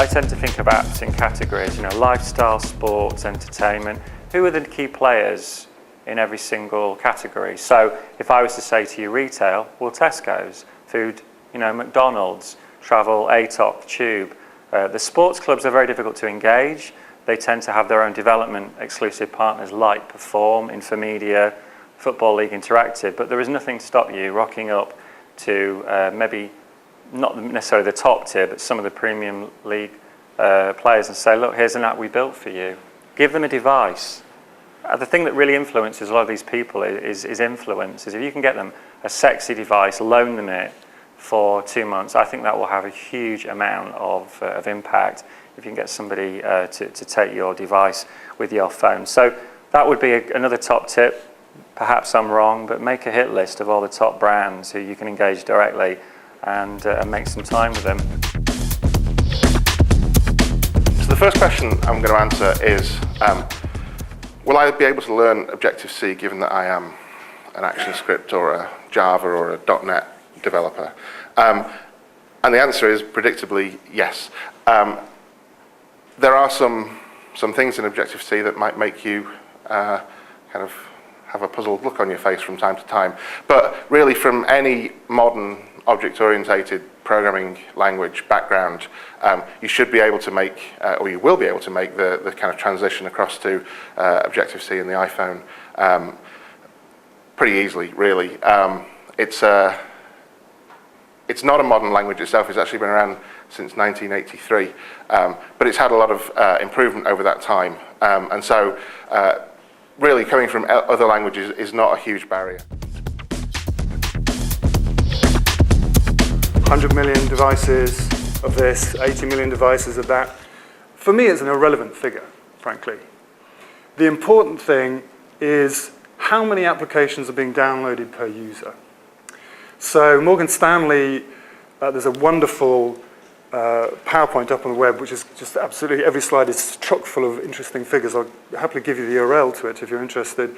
I tend to think of apps in categories, lifestyle, sports, entertainment. Who are the key players in every single category? So if I was to say to you retail, well, Tesco's, food, McDonald's, travel, ATOC, Tube. The sports clubs are very difficult to engage. They tend to have their own development exclusive partners like Perform, Infomedia, Football League Interactive, but there is nothing to stop you rocking up to maybe not necessarily the top tier, but some of the premium league players and say, look, here's an app we built for you. Give them a device. The thing that really influences a lot of these people is influence. If you can get them a sexy device, loan them it for 2 months, I think that will have a huge amount of impact if you can get somebody to take your device with your phone. So that would be another top tip. Perhaps I'm wrong, but make a hit list of all the top brands who you can engage directly and make some time with them. So the first question I'm going to answer is, will I be able to learn Objective-C given that I am an ActionScript or a Java or a .NET developer? And the answer is predictably yes. There are some things in Objective-C that might make you kind of have a puzzled look on your face from time to time. But really, from any modern object-oriented programming language background, you should be able to make, or you will be able to make the kind of transition across to Objective-C in the iPhone pretty easily, really. It's not a modern language itself. It's actually been around since 1983, but it's had a lot of improvement over that time. And so really coming from other languages is not a huge barrier. 100 million devices of this, 80 million devices of that. For me, it's an irrelevant figure, frankly. The important thing is how many applications are being downloaded per user. So Morgan Stanley, there's a wonderful PowerPoint up on the web, which is just absolutely, every slide is chock full of interesting figures. I'll happily give you the URL to it if you're interested.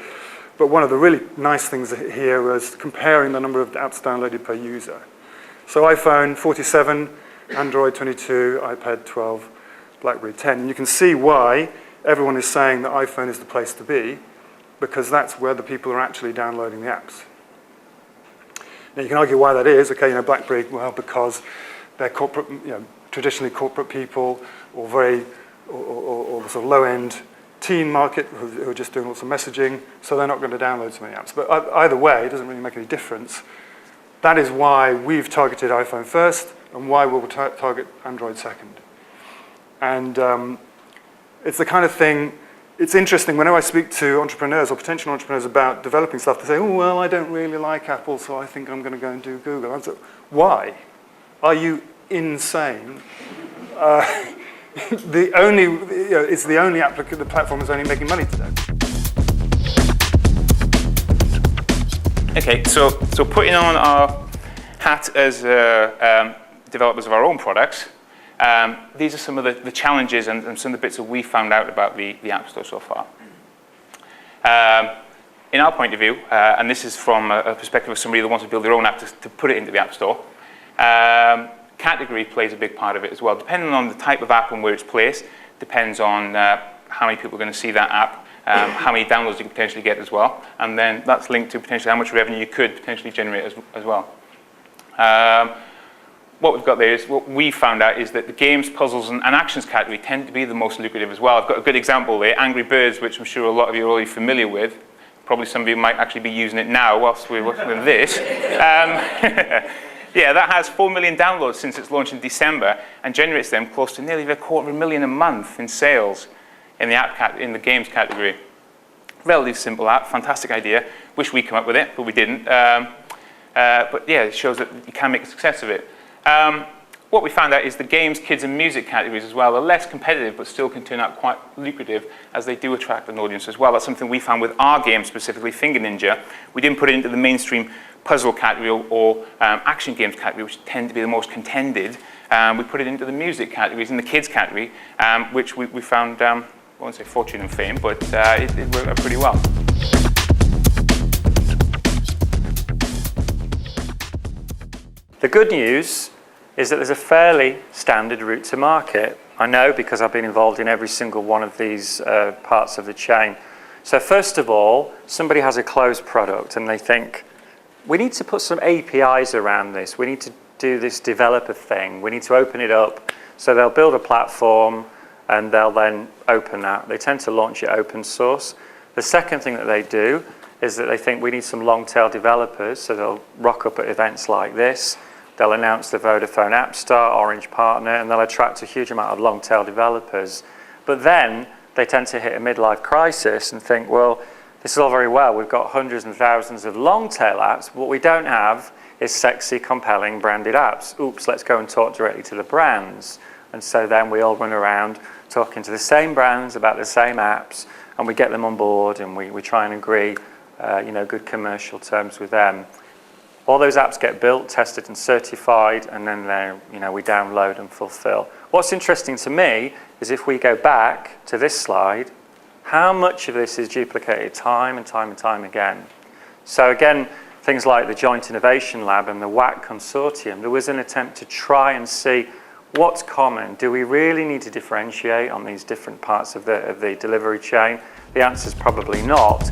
But one of the really nice things here was comparing the number of apps downloaded per user. So iPhone 47, Android 22, iPad 12, BlackBerry 10. And you can see why everyone is saying that iPhone is the place to be, because that's where the people are actually downloading the apps. Now you can argue why that is. Okay, BlackBerry, well, because they're corporate, traditionally corporate people, or the sort of low-end teen market who are just doing lots of messaging, so they're not going to download so many apps. But either way, it doesn't really make any difference. That is why we've targeted iPhone first, and why we'll target Android second. And it's the kind of thing. It's interesting, whenever I speak to entrepreneurs or potential entrepreneurs about developing stuff, they say, oh, well, I don't really like Apple, so I think I'm going to go and do Google. I say, why? Are you insane? It's the only the platform that's only making money today. Okay, so putting on our hat as developers of our own products, these are some of the challenges and some of the bits that we found out about the App Store so far. In our point of view, and this is from a perspective of somebody that wants to build their own app to put it into the App Store, category plays a big part of it as well. Depending on the type of app and where it's placed, depends on how many people are going to see that app, how many downloads you can potentially get as well, and then that's linked to potentially how much revenue you could potentially generate as well. What we've got there is, what we found out is that the games, puzzles, and actions category tend to be the most lucrative as well. I've got a good example there, Angry Birds, which I'm sure a lot of you are already familiar with. Probably some of you might actually be using it now whilst we're working on this. Yeah, that has 4 million downloads since its launch in December and generates them close to nearly 250,000 a month in sales in the games category. Relatively simple app, fantastic idea. Wish we'd come up with it, but we didn't. But yeah, it shows that you can make a success of it. What we found out is the games, kids, and music categories as well are less competitive, but still can turn out quite lucrative as they do attract an audience as well. That's something we found with our game specifically, Finger Ninja. We didn't put it into the mainstream puzzle category or action games category, which tend to be the most contended. We put it into the music categories and the kids category, which we found, I won't say fortune and fame, but it worked out pretty well. The good news is that there's a fairly standard route to market. I know because I've been involved in every single one of these parts of the chain. So first of all, somebody has a closed product and they think, we need to put some APIs around this. We need to do this developer thing. We need to open it up. So they'll build a platform and they'll then open that. They tend to launch it open source. The second thing that they do is that they think we need some long-tail developers. So they'll rock up at events like this. They'll announce the Vodafone App Store, Orange partner, and they'll attract a huge amount of long-tail developers. But then they tend to hit a midlife crisis and think, well, this is all very well. We've got hundreds and thousands of long-tail apps. But what we don't have is sexy, compelling, branded apps. Oops, let's go and talk directly to the brands. And so then we all run around talking to the same brands about the same apps, and we get them on board, and we try and agree good commercial terms with them. All those apps get built, tested, and certified, and then we download and fulfill. What's interesting to me is if we go back to this slide, how much of this is duplicated time and time and time again. So again, things like the Joint Innovation Lab and the WAC Consortium, there was an attempt to try and see what's common. Do we really need to differentiate on these different parts of the delivery chain? The answer is probably not.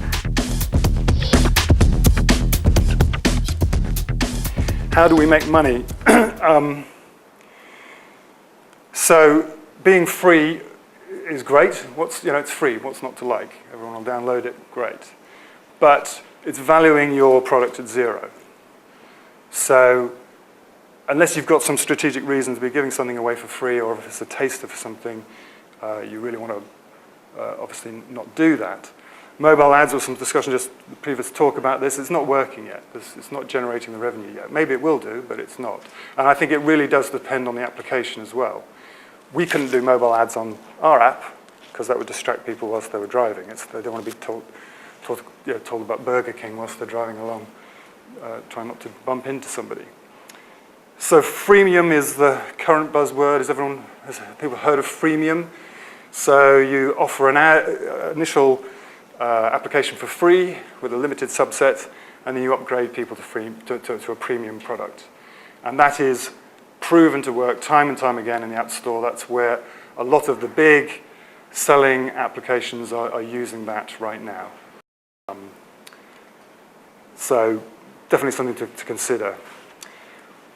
How do we make money? So being free is great. It's free. What's not to like? Everyone will download it. Great. But it's valuing your product at zero. So unless you've got some strategic reason to be giving something away for free, or if it's a taster for something, you really want to obviously not do that. Mobile ads, or some discussion just the previous talk about this, it's not working yet. It's not generating the revenue yet. Maybe it will do, but it's not. And I think it really does depend on the application as well. We couldn't do mobile ads on our app because that would distract people whilst they were driving. They don't want to be told about Burger King whilst they're driving along, trying not to bump into somebody. So freemium is the current buzzword. Has people heard of freemium? So you offer an initial application for free with a limited subset, and then you upgrade people to a premium product. And that is proven to work time and time again in the App Store. That's where a lot of the big selling applications are using that right now. So definitely something to consider.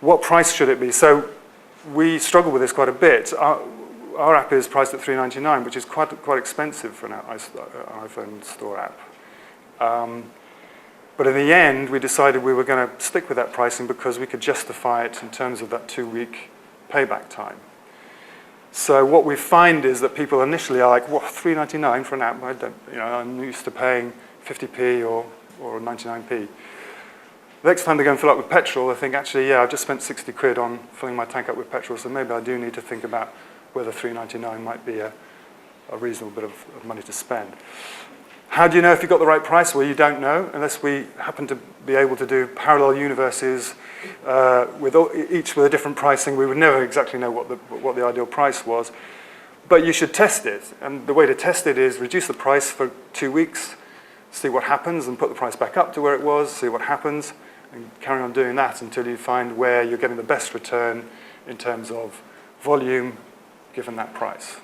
What price should it be? So we struggle with this quite a bit. Our app is priced at $3.99, which is quite expensive for an iPhone store app. But in the end, we decided we were going to stick with that pricing because we could justify it in terms of that 2-week payback time. So what we find is that people initially are like, "What, $3.99 for an app? I'm used to paying 50p or 99p." The next time they go and fill up with petrol, they think, actually, yeah, I've just spent 60 quid on filling my tank up with petrol, so maybe I do need to think about whether $3.99 might be a reasonable bit of money to spend. How do you know if you've got the right price? Well, you don't know, unless we happen to be able to do parallel universes each with a different pricing. We would never exactly know what the ideal price was. But you should test it. And the way to test it is reduce the price for 2 weeks, see what happens, and put the price back up to where it was, see what happens, and carry on doing that until you find where you're getting the best return in terms of volume given that price.